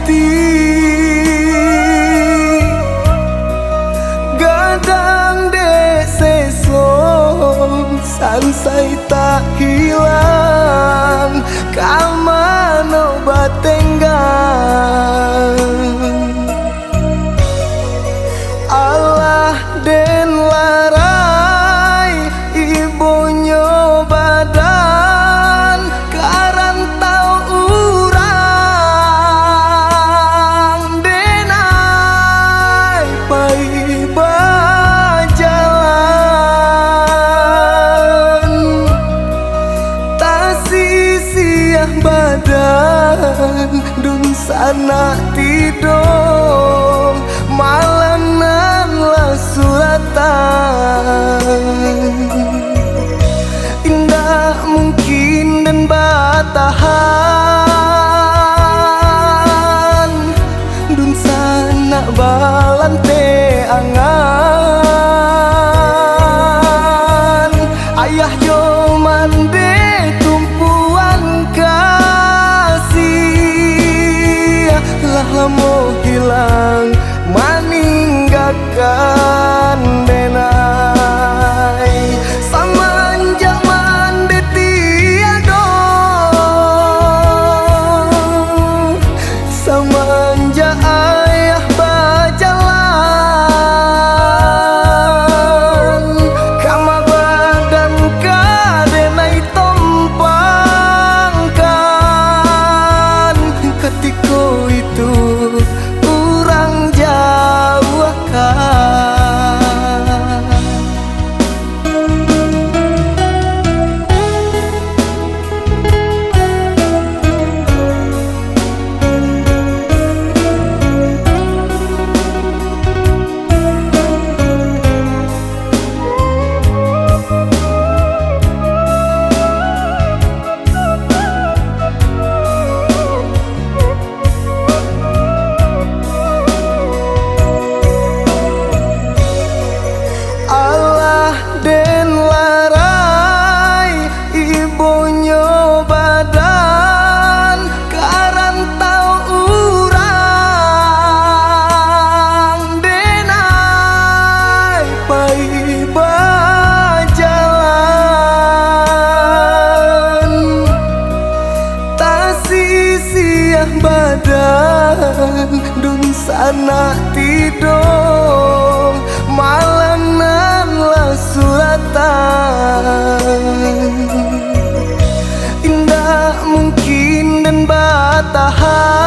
hati, gadang deseso sansai tak hilang kamano batenggang. Allah den larai ibonyo badan karantau urang denai pai bajalan tasisiah badan dun sana tidur malanan lah suratan indah mungkin dan batahan dun sana balante angan ayah jo mande tumpuan kasih lah lamo hilang meninggalkan denai semenjak mande tiado semenjak ayah berjalan kama badan kadenai tompangkan ketika itu urang jauh akan. Allah den larai ibonyo badan karantau urang denai pai bajalan tasisiah badan dun sana tidur malanan lah suratan indah mungkin dan batahan